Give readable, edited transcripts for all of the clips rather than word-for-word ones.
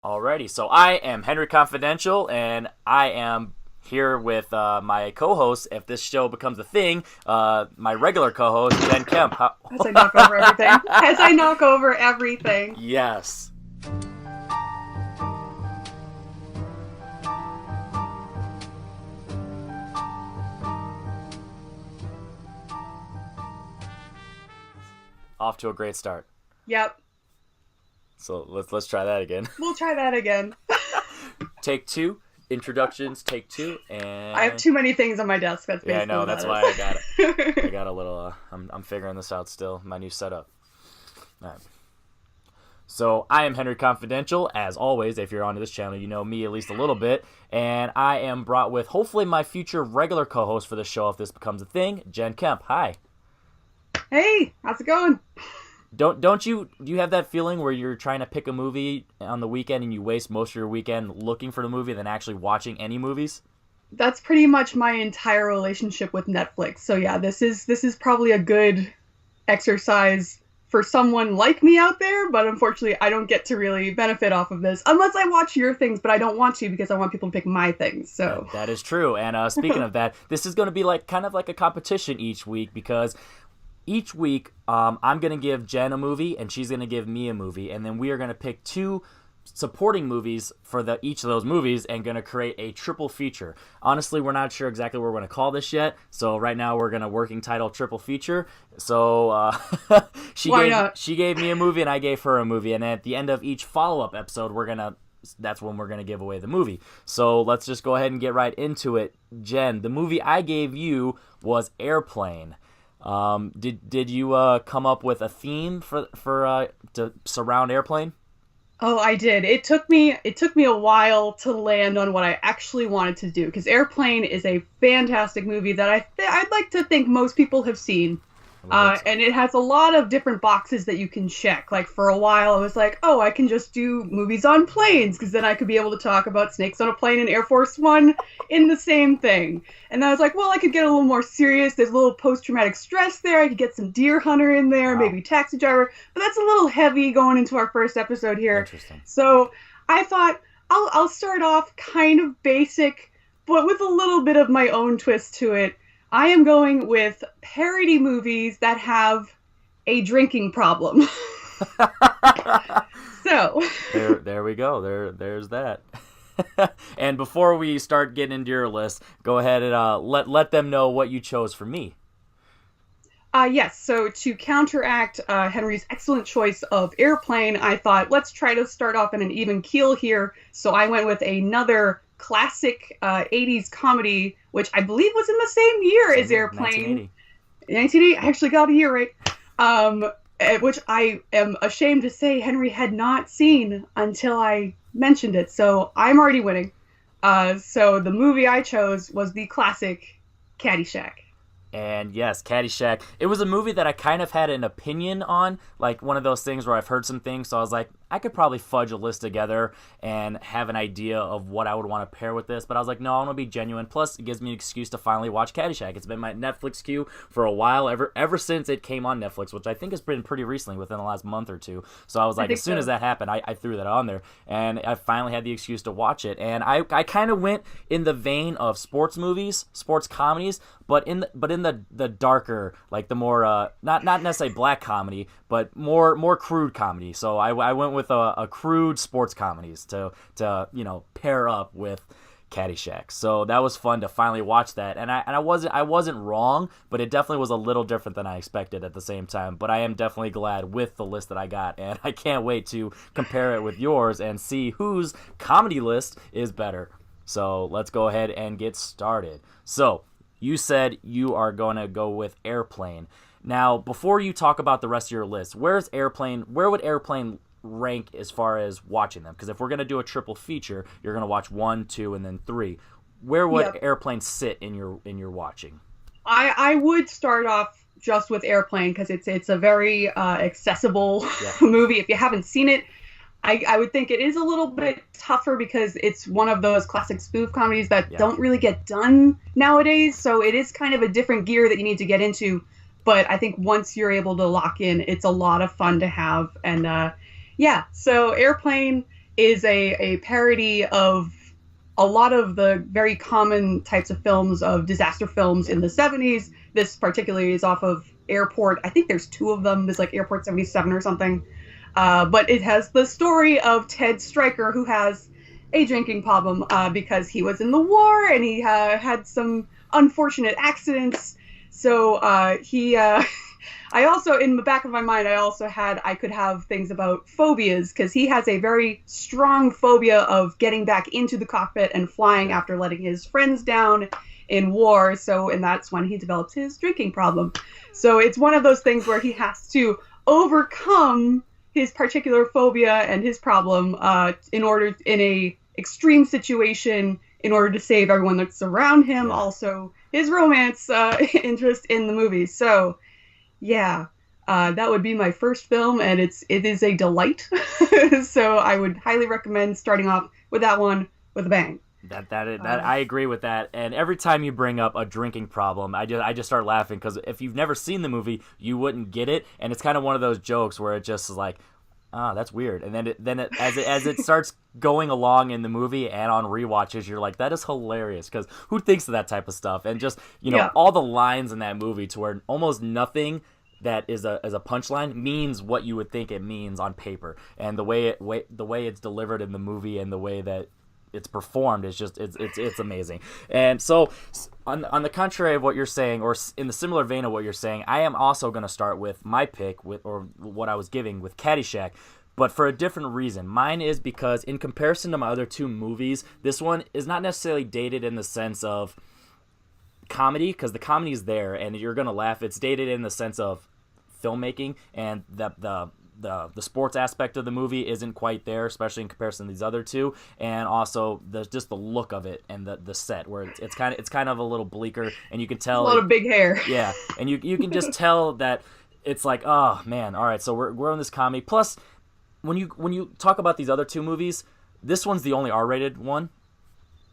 Alrighty, so I am Henry Confidential, and I am here with my co-host. If this show becomes a thing, my regular co-host Jen Kemp. As I knock over everything. As I knock over everything. Yes. Off to a great start. Yep. So let's try that again. We'll try that again. Take two. Introductions, take two, and I have too many things on my desk. That's basically I know. That's why I got it. I got a little. I'm figuring this out still. My new setup. All right. So I am Henry Confidential. As always, if you're onto this channel, you know me at least a little bit, and I am brought with hopefully my future regular co-host for the show if this becomes a thing, Jen Kemp. Hi. Hey, how's it going? Do you have that feeling where you're trying to pick a movie on the weekend and you waste most of your weekend looking for the movie than actually watching any movies? That's pretty much my entire relationship with Netflix. So yeah, this is probably a good exercise for someone like me out there, but unfortunately I don't get to really benefit off of this unless I watch your things, but I don't want to because I want people to pick my things. So that is true. And speaking of that, this is going to be kind of like a competition each week because each week, I'm going to give Jen a movie, and she's going to give me a movie, and then we are going to pick two supporting movies for each of those movies and going to create a triple feature. Honestly, we're not sure exactly what we're going to call this yet, so right now we're going to working title triple feature. So she gave me a movie, and I gave her a movie, and at the end of each follow-up episode, that's when we're going to give away the movie. So let's just go ahead and get right into it. Jen, the movie I gave you was Airplane. Did you come up with a theme for to surround Airplane? Oh, I did. It took me a while to land on what I actually wanted to do because Airplane is a fantastic movie that I'd like to think most people have seen. And it has a lot of different boxes that you can check. Like for a while, I was like, oh, I can just do movies on planes because then I could be able to talk about Snakes on a Plane and Air Force One in the same thing. And then I was like, well, I could get a little more serious. There's a little post-traumatic stress there. I could get some Deer Hunter in there, maybe Taxi Driver. But that's a little heavy going into our first episode here. Interesting. So I thought I'll start off kind of basic, but with a little bit of my own twist to it. I am going with parody movies that have a drinking problem. So there we go. There's that. And before we start getting into your list, go ahead and let them know what you chose for me. Yes, so to counteract Henry's excellent choice of Airplane, I thought let's try to start off in an even keel here. So I went with another classic 80s comedy, which I believe was in the same year as Airplane. 1980. I actually got a year right. Which I am ashamed to say Henry had not seen until I mentioned it. So I'm already winning. So the movie I chose was the classic Caddyshack. And yes, Caddyshack. It was a movie that I kind of had an opinion on, like one of those things where I've heard some things, so I was like, I could probably fudge a list together and have an idea of what I would want to pair with this, but I was like, no, I want to be genuine. Plus, it gives me an excuse to finally watch Caddyshack. It's been my Netflix queue for a while, ever since it came on Netflix, which I think has been pretty recently, within the last month or two. So I was like, as soon as that happened, I threw that on there, and I finally had the excuse to watch it. And I kind of went in the vein of sports movies, sports comedies, but in the darker, like the more not necessarily black comedy, but more crude comedy. So I went with a crude sports comedies to pair up with Caddyshack. So that was fun to finally watch that, and I wasn't wrong, but it definitely was a little different than I expected at the same time. But I am definitely glad with the list that I got, and I can't wait to compare it with yours and see whose comedy list is better. So let's go ahead and get started. So you said you are going to go with Airplane. Now, before you talk about the rest of your list, where would Airplane rank as far as watching them? Because if we're going to do a triple feature, you're going to watch 1, 2, and then 3. Where would Airplane sit in your watching? I would start off just with Airplane because it's a very accessible movie. If you haven't seen it, I would think it is a little bit tougher because it's one of those classic spoof comedies that don't really get done nowadays. So it is kind of a different gear that you need to get into. But I think once you're able to lock in, it's a lot of fun to have. And so Airplane, is a parody of a lot of the very common types of films of disaster films in the 70s. This particularly is off of Airport. I think there's two of them. There's like Airport 77 or something. But it has the story of Ted Stryker, who has a drinking problem because he was in the war and he had some unfortunate accidents. So I also, in the back of my mind, I could have things about phobias, because he has a very strong phobia of getting back into the cockpit and flying after letting his friends down in war. And that's when he develops his drinking problem. So it's one of those things where he has to overcome his particular phobia and his problem in a extreme situation in order to save everyone that's around him. Also, his romance interest in the movie. So, yeah, that would be my first film, and it is a delight. So I would highly recommend starting off with that one with a bang. I agree with that. And every time you bring up a drinking problem, I just start laughing, because if you've never seen the movie, you wouldn't get it. And it's kind of one of those jokes where it just is like, that's weird. And then as it starts going along in the movie and on rewatches, you're like, that is hilarious, because who thinks of that type of stuff? And just, all the lines in that movie, to where almost nothing that is a punchline means what you would think it means on paper. And the way it's delivered in the movie and the way that it's performed is just it's amazing. And so on the contrary of what you're saying, or in the similar vein of what you're saying, I am also going to start with my pick or what I was giving with Caddyshack, but for a different reason. Mine is because in comparison to my other two movies, this one is not necessarily dated in the sense of comedy, because the comedy is there and you're going to laugh. It's dated in the sense of filmmaking, and the sports aspect of the movie isn't quite there, especially in comparison to these other two, and also just the look of it and the set, where it's kind of a little bleaker, and you can tell a lot of big hair. Yeah, and you can just tell that it's like, oh man, all right, so we're on this comedy. Plus, when you talk about these other two movies, this one's the only R-rated one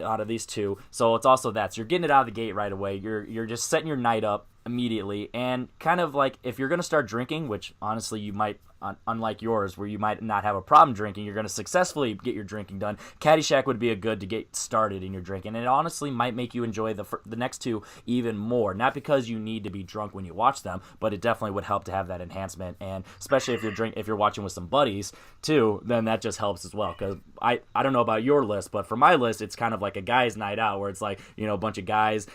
out of these two, so it's also that. So you're getting it out of the gate right away. You're just setting your night up immediately, and kind of like, if you're going to start drinking, which honestly you might, unlike yours where you might not have a problem drinking, you're going to successfully get your drinking done, Caddyshack would be a good to get started in your drinking, and it honestly might make you enjoy the next two even more, not because you need to be drunk when you watch them, but it definitely would help to have that enhancement. And especially if you're watching with some buddies too, then that just helps as well, because I don't know about your list, but for my list, it's kind of like a guy's night out, where it's like, a bunch of guys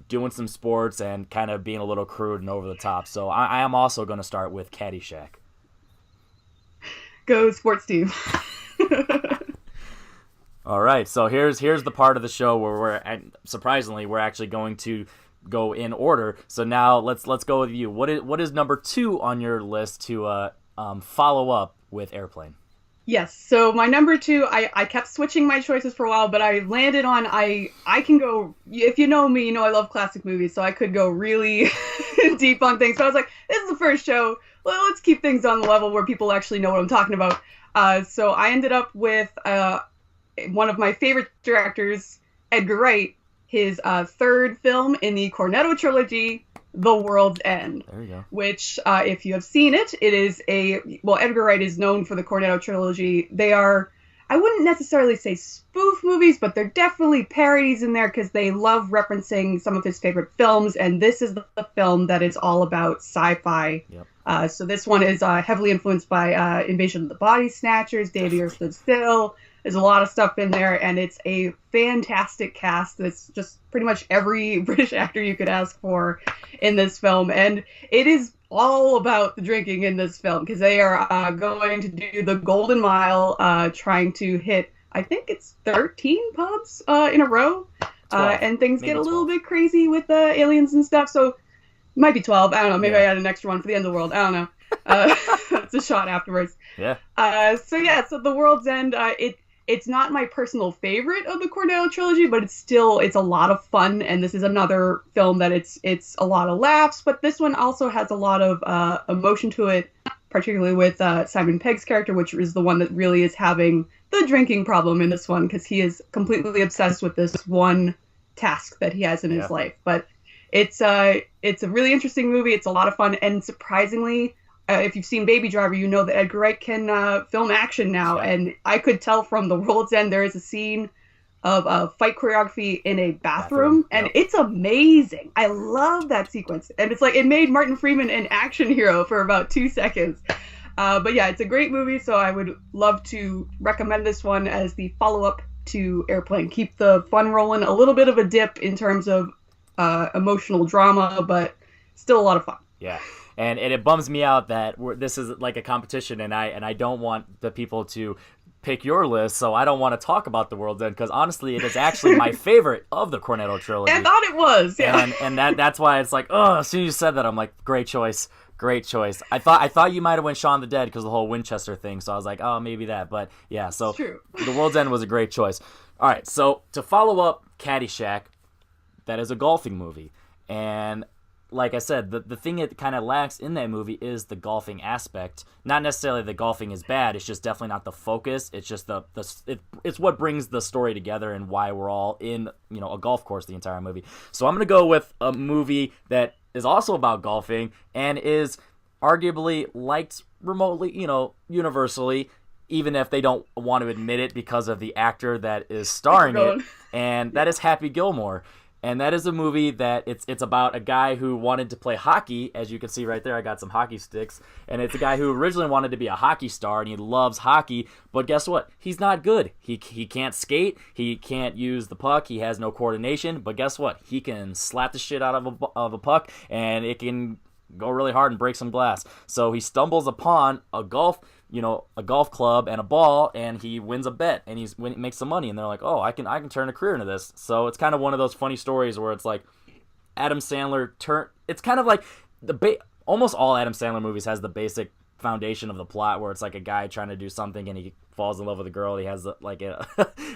doing some sports and kind of being a little crude and over the top. So I am also going to start with Caddyshack. Go sports team. All right, so here's the part of the show where we're actually going to go in order. So now let's go with you. What is number 2 on your list to follow up with Airplane? Yes, so my number 2, I kept switching my choices for a while, but I landed on, I can go, if you know me, you know I love classic movies, so I could go really deep on things. So I was like, this is the first show, well, let's keep things on the level where people actually know what I'm talking about. So I ended up with one of my favorite directors, Edgar Wright, his third film in the Cornetto trilogy, The World's End. There you go. Which, if you have seen it, it is Edgar Wright is known for the Cornetto trilogy. They are, I wouldn't necessarily say spoof movies, but they're definitely parodies in there, because they love referencing some of his favorite films, and this is the film that is all about sci-fi. Yep. So this one is heavily influenced by Invasion of the Body Snatchers, Day the Earth Stood Still. There's a lot of stuff in there, and it's a fantastic cast. That's just pretty much every British actor you could ask for in this film. And it is all about the drinking in this film, because they are going to do the Golden Mile, trying to hit, I think it's 13 pubs in a row. 12, and things get a 12. little bit crazy with the aliens and stuff. So it might be 12. I don't know. Maybe I had an extra one for the end of the world. I don't know. It's a shot afterwards. Yeah. So The World's End, it's not my personal favorite of the Cornetto trilogy, but it's a lot of fun, and this is another film that it's a lot of laughs, but this one also has a lot of emotion to it, particularly with Simon Pegg's character, which is the one that really is having the drinking problem in this one, because he is completely obsessed with this one task that he has in his life. But it's a really interesting movie. It's a lot of fun, and surprisingly, if you've seen Baby Driver, you know that Edgar Wright can film action now. Yeah. And I could tell from The World's End there is a scene of fight choreography in a bathroom, and yep. it's amazing. I love that sequence. And it's like, it made Martin Freeman an action hero for about 2 seconds. But yeah, it's a great movie, so I would love to recommend this one as the follow-up to Airplane. Keep the fun rolling, a little bit of a dip in terms of emotional drama, but still a lot of fun. Yeah. And it bums me out that this is like a competition, and I don't want the people to pick your list, so I don't want to talk about The World's End, because honestly, it is actually my favorite of the Cornetto trilogy. I thought it was, yeah. And that's why it's like, oh, as soon as you said that, I'm like, great choice. Great choice. I thought you might have went Shaun the Dead because of the whole Winchester thing, so I was like, oh, maybe that. But yeah, so True. The World's End was a great choice. All right, so to follow up Caddyshack, that is a golfing movie. And like I said, the thing it kind of lacks in that movie is the golfing aspect. Not necessarily the golfing is bad, it's just definitely not the focus. It's just it's what brings the story together and why we're all in, a golf course the entire movie. So I'm going to go with a movie that is also about golfing and is arguably liked remotely, universally, even if they don't want to admit it because of the actor that is starring it, and that is Happy Gilmore. And that is a movie that it's about a guy who wanted to play hockey. As you can see right there, I got some hockey sticks. And it's a guy who originally wanted to be a hockey star, and he loves hockey. But guess what? He's not good. He can't skate. He can't use the puck. He has no coordination. But guess what? He can slap the shit out of a puck, and it can go really hard and break some glass. So he stumbles upon a golf club and a ball, and he wins a bet, and he makes some money, and they're like, oh, I can turn a career into this. So it's kind of one of those funny stories where it's like Adam Sandler it's kind of like almost all Adam Sandler movies has the basic foundation of the plot where it's like a guy trying to do something and he falls in love with a girl. He has like a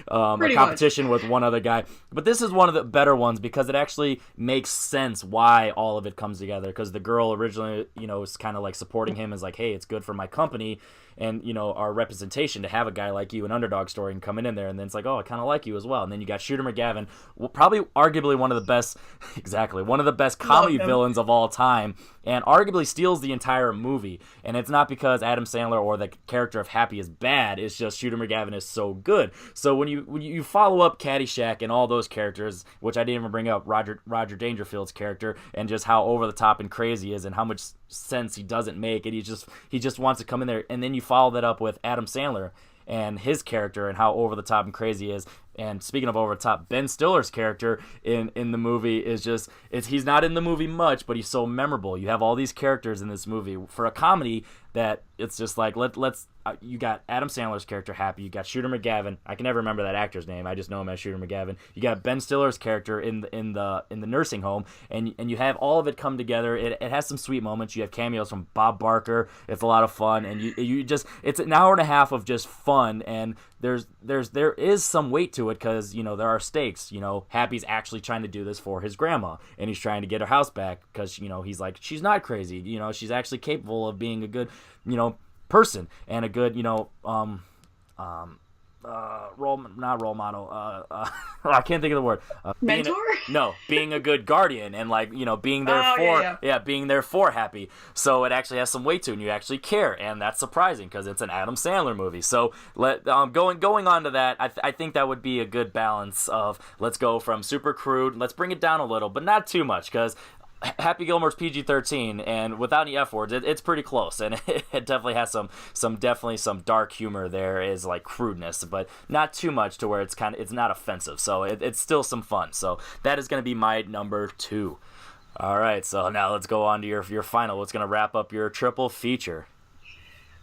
competition with one other guy. But this is one of the better ones because it actually makes sense why all of it comes together, because the girl originally, is kind of like supporting him as like, hey, it's good for my company and, our representation to have a guy like you, an underdog story, and coming in there. And then it's like, oh, I kind of like you as well. And then you got Shooter McGavin, probably arguably one of the best comedy villains of all time, and arguably steals the entire movie. And it's not because Adam Sandler or the character of Happy is bad. It's just Shooter McGavin is so good. So when you follow up Caddyshack and all those characters, which I didn't even bring up, Roger Dangerfield's character, and just how over the top and crazy he is, and how much sense he doesn't make, and he just wants to come in there, and then you follow that up with Adam Sandler and his character and how over the top and crazy he is. And speaking of over the top, Ben Stiller's character in the movie is he's not in the movie much, but he's so memorable. You have all these characters in this movie for a comedy that it's just like you got Adam Sandler's character Happy, you got Shooter McGavin. I can never remember that actor's name. I just know him as Shooter McGavin. You got Ben Stiller's character in the nursing home, and you have all of it come together. It has some sweet moments. You have cameos from Bob Barker. It's a lot of fun, and it's an hour and a half of just fun, and there is some weight to it because there are stakes. Happy's actually trying to do this for his grandma, and he's trying to get her house back because he's like, she's not crazy. She's actually capable of being a good person and a good not role model. I can't think of the word. Mentor? Being a good guardian and being there being there for Happy. So it actually has some weight to it, and you actually care, and that's surprising because it's an Adam Sandler movie. So going on to that, I think that would be a good balance of let's go from super crude, let's bring it down a little, but not too much because Happy Gilmore's PG-13, and without any F words, it's pretty close, and it definitely has some dark humor there, is like crudeness, but not too much to where it's not offensive. So it's still some fun. So that is going to be my number 2. All right, so now let's go on to your final. What's going to wrap up your triple feature?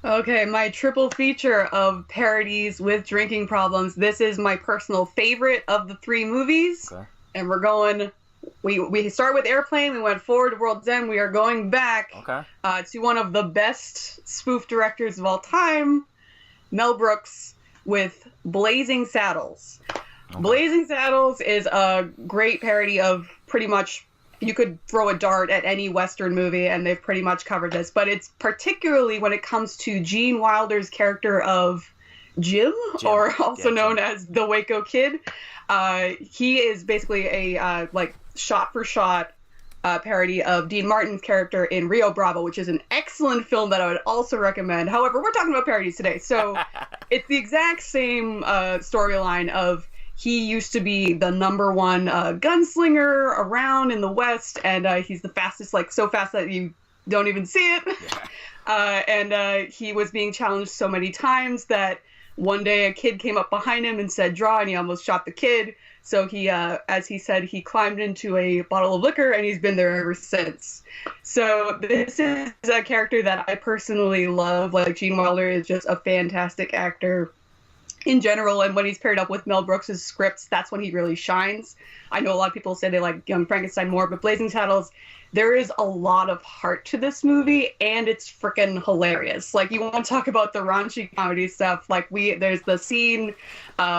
Okay, my triple feature of parodies with drinking problems. This is my personal favorite of the 3 movies, okay. And we're going. We start with Airplane, we went forward to World's End, we are going back to one of the best spoof directors of all time, Mel Brooks, with Blazing Saddles. Okay. Blazing Saddles is a great parody of pretty much, you could throw a dart at any Western movie and they've pretty much covered this, but it's particularly when it comes to Gene Wilder's character of Jim. Or also known as the Waco Kid. He is basically a shot-for-shot parody of Dean Martin's character in Rio Bravo, which is an excellent film that I would also recommend. However, we're talking about parodies today, so it's the exact same storyline of he used to be the number one gunslinger around in the West, and he's the fastest, like so fast that you don't even see it. Yeah. And he was being challenged so many times that one day a kid came up behind him and said, draw, and he almost shot the kid. So he, as he said, he climbed into a bottle of liquor, and he's been there ever since. So this is a character that I personally love. Like, Gene Wilder is just a fantastic actor in general, and when he's paired up with Mel Brooks' scripts, that's when he really shines. I know a lot of people say they like Young Frankenstein more, but Blazing Saddles, there is a lot of heart to this movie, and it's freaking hilarious. Like, you want to talk about the raunchy comedy stuff, like there's the scene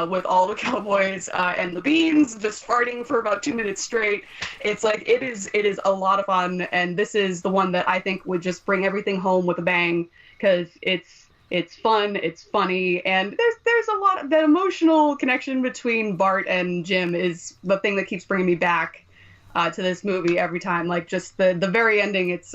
with all the cowboys and the beans just farting for about 2 minutes straight. It's like, it is a lot of fun, and this is the one that I think would just bring everything home with a bang, because it's fun, it's funny, and there's a lot of that emotional connection between Bart and Jim is the thing that keeps bringing me back to this movie every time. Like, just the very ending, it's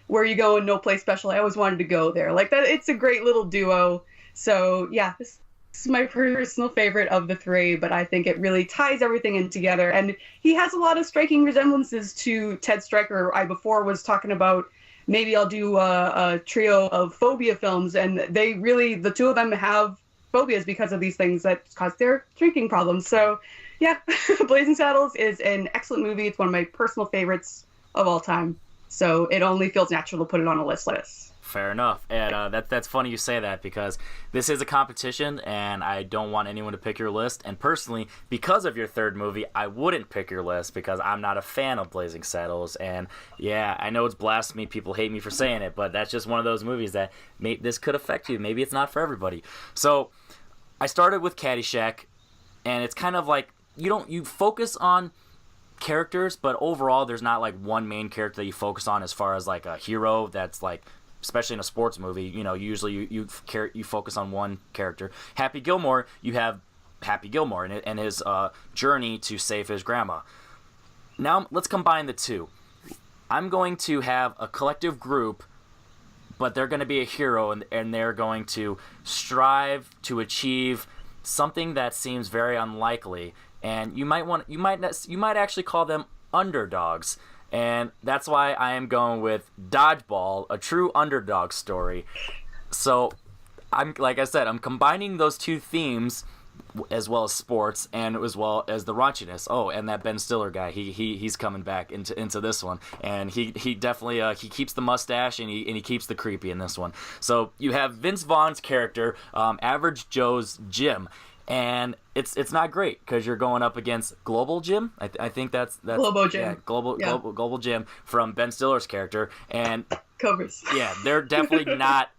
where you go and no place special. I always wanted to go there. Like, that, it's a great little duo. So yeah, this is my personal favorite of the three, but I think it really ties everything in together. And he has a lot of striking resemblances to Ted Stryker. I before was talking about maybe I'll do a trio of phobia films, and they really, the two of them have phobias because of these things that cause their drinking problems. So yeah, Blazing Saddles is an excellent movie. It's one of my personal favorites of all time. So it only feels natural to put it on a list like this. Fair enough. And that's funny you say that, because this is a competition, and I don't want anyone to pick your list. And personally, because of your third movie, I wouldn't pick your list, because I'm not a fan of Blazing Saddles. And yeah, I know it's blasphemy. People hate me for saying it, but that's just one of those movies that this could affect you. Maybe it's not for everybody. So I started with Caddyshack, and it's kind of like you focus on characters, but overall there's not like one main character that you focus on as far as like a hero that's like, especially in a sports movie, usually you focus on one character. Happy Gilmore, you have Happy Gilmore and his journey to save his grandma. Now let's combine the two. I'm going to have a collective group, but they're going to be a hero, and they're going to strive to achieve something that seems very unlikely, and you might actually call them underdogs. And that's why I am going with Dodgeball, a true underdog story. So, like I said, I'm combining those two themes, as well as sports and as well as the raunchiness. Oh, and that Ben Stiller guy, he's coming back into this one, and he definitely he keeps the mustache and he keeps the creepy in this one. So you have Vince Vaughn's character, Average Joe's Jim. And it's not great, because you're going up against Global Jim. I think that's Globo Jim. Yeah, Global Jim from Ben Stiller's character, and Cobras. Yeah, they're definitely not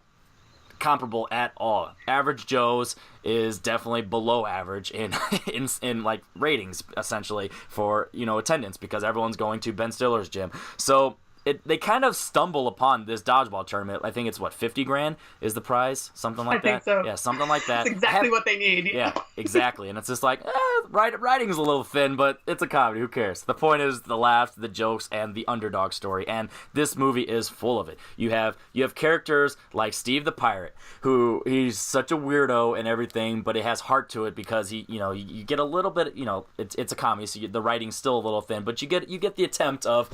comparable at all. Average Joe's is definitely below average in like ratings, essentially, for attendance, because everyone's going to Ben Stiller's gym. So they kind of stumble upon this dodgeball tournament. I think it's $50,000 is the prize, something like that. I think so. Yeah, something like that. That's exactly what they need. Yeah, exactly. And it's just like, writing's a little thin, but it's a comedy. Who cares? The point is the laughs, the jokes, and the underdog story. And this movie is full of it. You have characters like Steve the Pirate, who he's such a weirdo and everything, but it has heart to it, because you get a little bit, it's a comedy, so the writing's still a little thin, but you get the attempt of,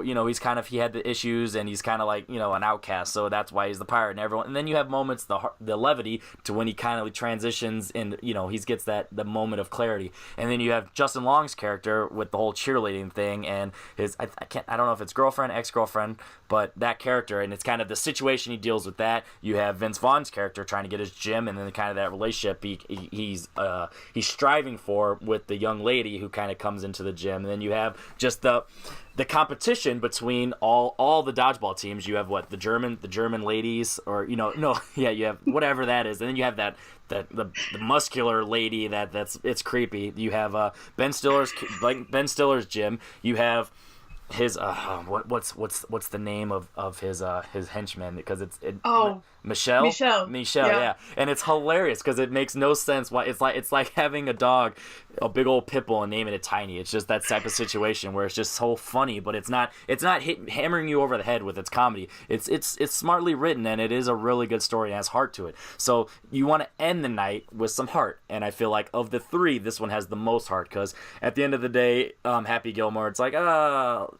he's kind of, he had the issues, and he's kind of like, an outcast, so that's why he's the pirate, and everyone. And then you have moments, the levity, to when he kind of transitions, and he gets the moment of clarity. And then you have Justin Long's character with the whole cheerleading thing, and his I don't know if it's girlfriend, ex-girlfriend, but that character, and it's kind of the situation he deals with that. You have Vince Vaughn's character trying to get his gym, and then kind of that relationship he's striving for with the young lady who kind of comes into the gym. And then you have just the competition between all the dodgeball teams. You have the German ladies, or you have whatever that is, and then you have the muscular lady it's creepy. You have Ben Stiller's gym. You have his what's the name of his henchman, because Michelle. Michelle. Yeah, and it's hilarious because it makes no sense. Why it's like having a dog, a big old pit bull, and naming it Tiny. It's just that type of situation where it's just so funny, but it's not hammering you over the head with its comedy. It's smartly written, and it is a really good story and has heart to it. So you want to end the night with some heart, and I feel like of the three, this one has the most heart because at the end of the day, Happy Gilmore, it's like that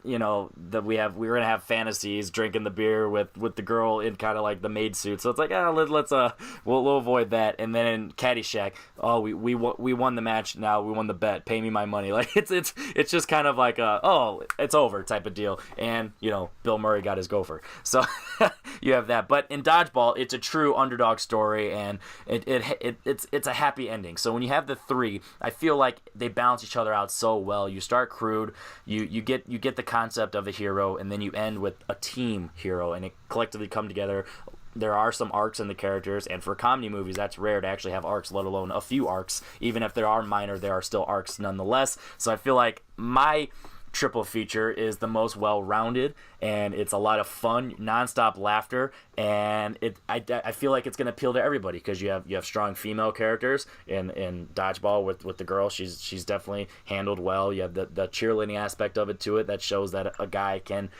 we're gonna have fantasies, drinking the beer with the girl in kind of like the maid suit. So it's like we'll avoid that. And then in Caddyshack, we won the match, now we won the bet, pay me my money. Like it's just kind of like it's over type of deal. And Bill Murray got his gopher, so you have that. But in Dodgeball, it's a true underdog story, and it's a happy ending. So when you have the three, I feel like they balance each other out so well. You start crude, you get the concept of the hero, and then you end with a team hero, and it collectively come together. There are some arcs in the characters, and for comedy movies, that's rare to actually have arcs, let alone a few arcs. Even if there are minor, there are still arcs nonetheless. So I feel like my triple feature is the most well-rounded, and it's a lot of fun, non-stop laughter, and I feel like it's going to appeal to everybody because you have strong female characters in Dodgeball with the girl. She's definitely handled well. You have the cheerleading aspect of it to it that shows that a guy can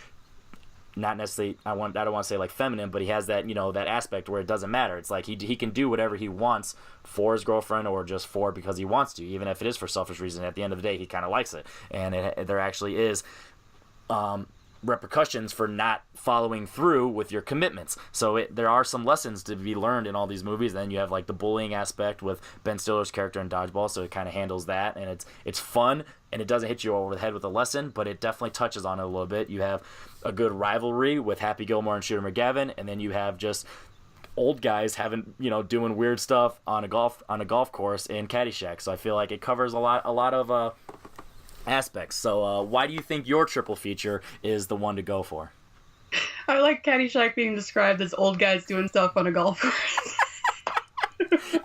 not necessarily, I don't want to say like feminine, but he has that that aspect where it doesn't matter. It's like he can do whatever he wants for his girlfriend, or just because he wants to, even if it is for selfish reasons. At the end of the day, he kind of likes it, and there actually is repercussions for not following through with your commitments. So there are some lessons to be learned in all these movies. Then you have like the bullying aspect with Ben Stiller's character in Dodgeball, so it kind of handles that, and it's fun, and it doesn't hit you over the head with a lesson, but it definitely touches on it a little bit. You have a good rivalry with Happy Gilmore and Shooter McGavin, and then you have just old guys doing weird stuff on a golf course in Caddyshack. So I feel like it covers a lot of aspects. So why do you think your triple feature is the one to go for? I like Caddyshack being described as old guys doing stuff on a golf course.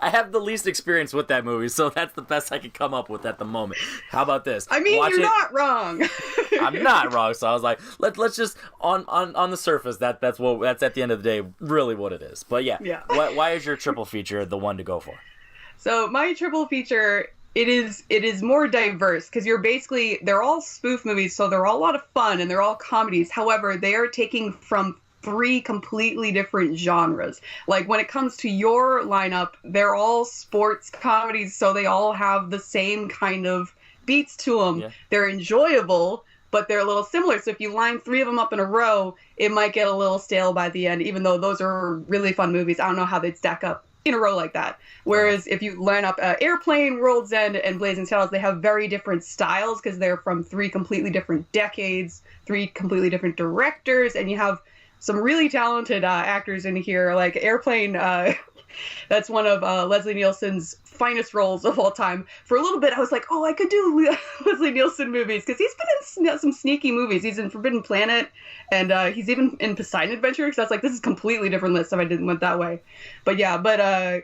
I have the least experience with that movie, so that's the best I could come up with at the moment. How about this? I mean, you're not wrong. I'm not wrong, so I was like, let's just on the surface that's at the end of the day really what it is. But yeah. Why is your triple feature the one to go for? So my triple feature, it is more diverse because they're all spoof movies, so they're all a lot of fun and they're all comedies. However, they are taking from three completely different genres. Like when it comes to your lineup, they're all sports comedies, so they all have the same kind of beats to them. Yeah. They're enjoyable, but they're a little similar. So if you line three of them up in a row, it might get a little stale by the end, even though those are really fun movies. I don't know how they'd stack up in a row like that. Whereas if you line up Airplane, World's End, and Blazing Saddles, they have very different styles because they're from three completely different decades, three completely different directors, and you have some really talented actors in here. Like Airplane, that's one of Leslie Nielsen's finest roles of all time. For a little bit, I was like, I could do Leslie Nielsen movies, because he's been in some sneaky movies. He's in Forbidden Planet, and he's even in Poseidon Adventure, because I was like, this is a completely different list if I didn't went that way. But yeah,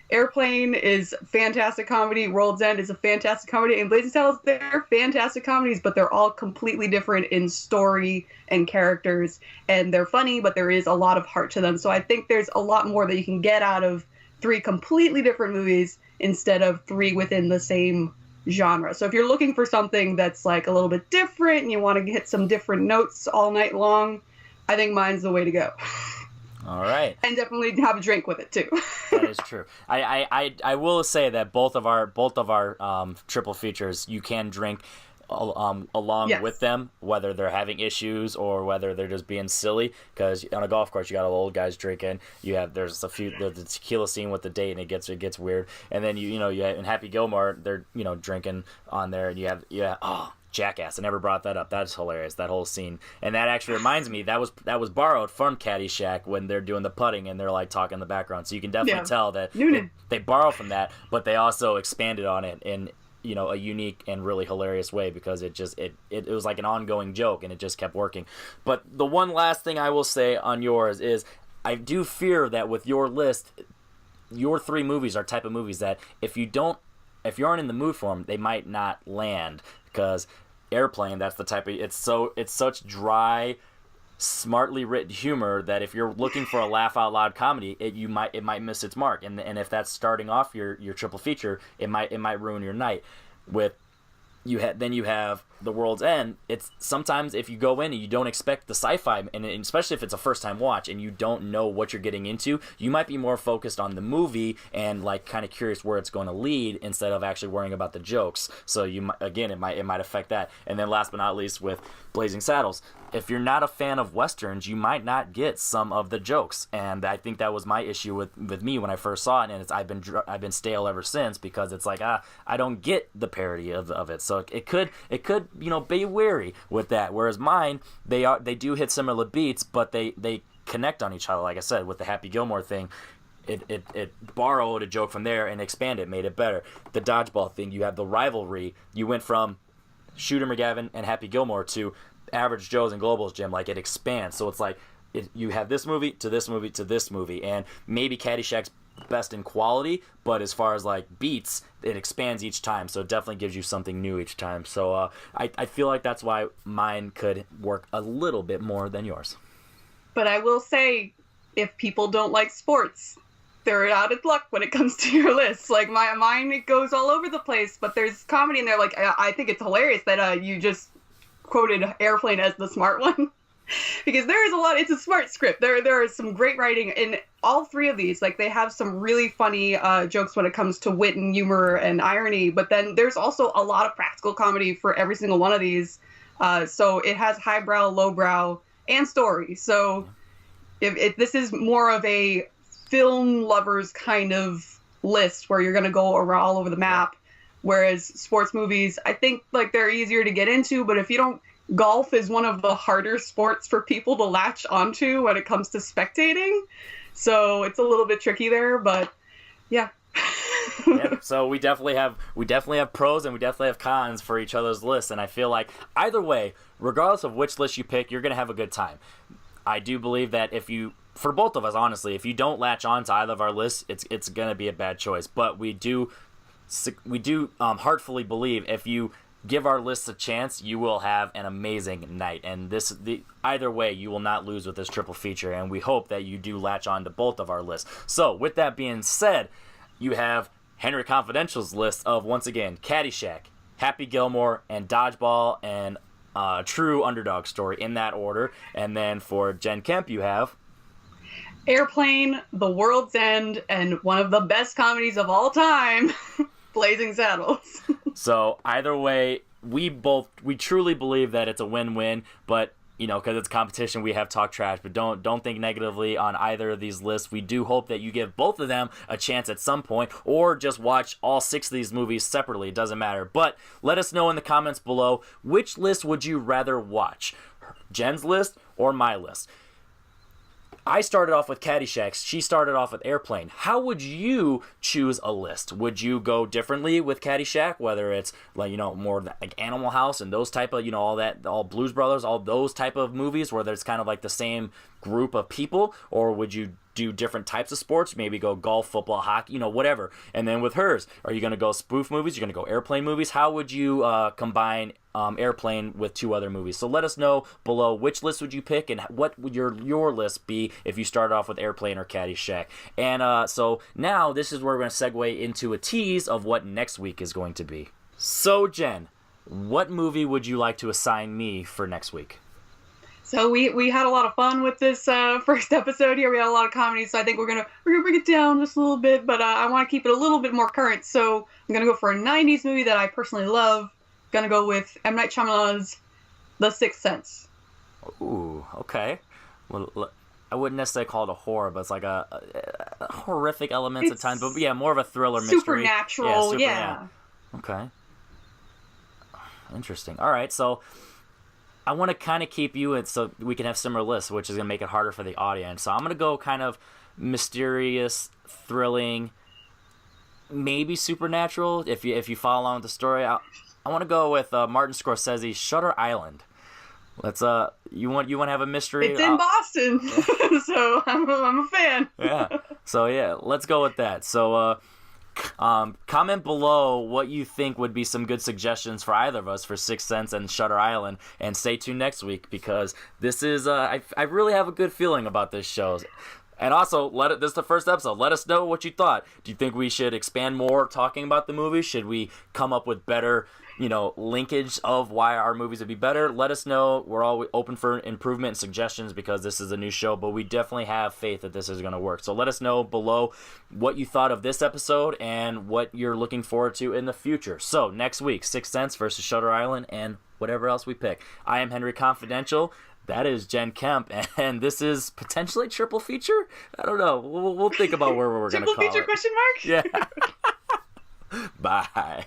Airplane is fantastic comedy. World's End is a fantastic comedy. And Blazing Saddles, they're fantastic comedies, but they're all completely different in story and characters. And they're funny, but there is a lot of heart to them. So I think there's a lot more that you can get out of three completely different movies instead of three within the same genre. So if you're looking for something that's like a little bit different and you want to hit some different notes all night long, I think mine's the way to go. All right. And definitely have a drink with it too. That is true. I will say that both of our triple features, you can drink along with them, whether they're having issues or whether they're just being silly. Because on a golf course, you got old guys drinking. There's the tequila scene with the date, and it gets weird. And then you in Happy Gilmore, they're drinking on there, and you have Jackass. I never brought that up. That's hilarious, that whole scene. And that actually reminds me, that was borrowed from Caddyshack when they're doing the putting and they're like talking in the background. So you can definitely tell that they borrow from that, but they also expanded on it in a unique and really hilarious way, because it was like an ongoing joke and it just kept working. But the one last thing I will say on yours is, I do fear that with your list, your three movies are type of movies that if you aren't in the mood for them, they might not land. Because Airplane, that's the type of, it's such dry smartly written humor that if you're looking for a laugh out loud comedy, it might miss its mark, and if that's starting off your triple feature, it might ruin your night. With then you have The World's End. It's sometimes if you go in and you don't expect the sci-fi, and especially if it's a first time watch and you don't know what you're getting into, you might be more focused on the movie and like kind of curious where it's going to lead instead of actually worrying about the jokes. So it might affect that. And then last but not least, with Blazing Saddles, if you're not a fan of westerns, you might not get some of the jokes, and I think that was my issue with me when I first saw it, and I've been stale ever since, because it's like I don't get the parody of it. So it could be wary with that. Whereas mine, they do hit similar beats, but they connect on each other. Like I said, with the Happy Gilmore thing, it borrowed a joke from there and expanded, made it better. The dodgeball thing, you have the rivalry. You went from Shooter McGavin and Happy Gilmore to Average Joe's and Global's Gym. Like, it expands. So it's like you have this movie to this movie to this movie, and maybe Caddyshack's best in quality, but as far as like beats, it expands each time, so it definitely gives you something new each time. So I feel like that's why mine could work a little bit more than yours. But I will say, if people don't like sports, they're out of luck when it comes to your list. Like mine, it goes all over the place, but there's comedy in there. Like I think it's hilarious that you just quoted Airplane as the smart one. Because there is a lot. It's a smart script. There is some great writing in all three of these. Like, they have some really funny jokes when it comes to wit and humor and irony. But then there's also a lot of practical comedy for every single one of these. So it has highbrow, lowbrow, and story. So if this is more of a film lovers kind of list where you're going to go around all over the map, whereas sports movies, I think like they're easier to get into. But if you don't, golf is one of the harder sports for people to latch onto when it comes to spectating. So it's a little bit tricky there, but yeah. So we definitely have pros and we definitely have cons for each other's lists, and I feel like either way, regardless of which list you pick, you're going to have a good time. I do believe that for both of us, honestly, if you don't latch on to either of our lists, it's going to be a bad choice. But we do heartfully believe if you give our lists a chance, you will have an amazing night. And either way, you will not lose with this triple feature. And we hope that you do latch on to both of our lists. So with that being said, you have Henry Confidential's list of, once again, Caddyshack, Happy Gilmore, and Dodgeball, and True Underdog Story in that order. And then for Jen Kemp, you have Airplane, The World's End, and one of the best comedies of all time, Blazing Saddles. So either way, we truly believe that it's a win-win, but because it's competition, we have talk trash, but don't think negatively on either of these lists. We do hope that you give both of them a chance at some point, or just watch all 6 of these movies separately. It doesn't matter. But let us know in the comments below, which list would you rather watch? Jen's list or my list? I started off with Caddyshack. She started off with Airplane. How would you choose a list? Would you go differently with Caddyshack, whether it's like more like Animal House and those type of all Blues Brothers, all those type of movies where there's kind of like the same group of people, or would you do different types of sports? Maybe go golf, football, hockey, whatever. And then with hers, are you going to go spoof movies? You're going to go airplane movies? How would you combine Airplane with 2 other movies? So let us know below, which list would you pick, and what would your list be if you started off with Airplane or Caddyshack. And so now this is where we're going to segue into a tease of what next week is going to be. So Jen, what movie would you like to assign me for next week? So we had a lot of fun with this first episode here. We had a lot of comedy, so I think we're gonna bring it down just a little bit, but I want to keep it a little bit more current. So I'm gonna go for a '90s movie that I personally love. Gonna go with M. Night Shyamalan's The Sixth Sense. Ooh, okay. Well, I wouldn't necessarily call it a horror, but it's like a horrific elements at times, but yeah, more of a thriller mystery. Supernatural, yeah. Okay. Interesting. All right, so I want to kind of keep you in so we can have similar lists, which is going to make it harder for the audience. So I'm going to go kind of mysterious, thrilling, maybe supernatural. If you follow along with the story, I want to go with Martin Scorsese's Shutter Island. Let's you want to have a mystery? It's in Boston, so I'm a fan. Yeah. So yeah, let's go with that. So Comment below what you think would be some good suggestions for either of us for Sixth Sense and Shutter Island, and stay tuned next week because this is I really have a good feeling about this show. And also, this is the first episode. Let us know what you thought. Do you think we should expand more talking about the movie? Should we come up with better, linkage of why our movies would be better? Let us know. We're all open for improvement and suggestions because this is a new show, but we definitely have faith that this is going to work. So let us know below what you thought of this episode and what you're looking forward to in the future. So next week, Sixth Sense versus Shutter Island and whatever else we pick. I am Henry Confidential. That is Jen Kemp, and this is potentially triple feature? I don't know. We'll think about where we're going to call it. Triple feature question mark? Yeah. Bye.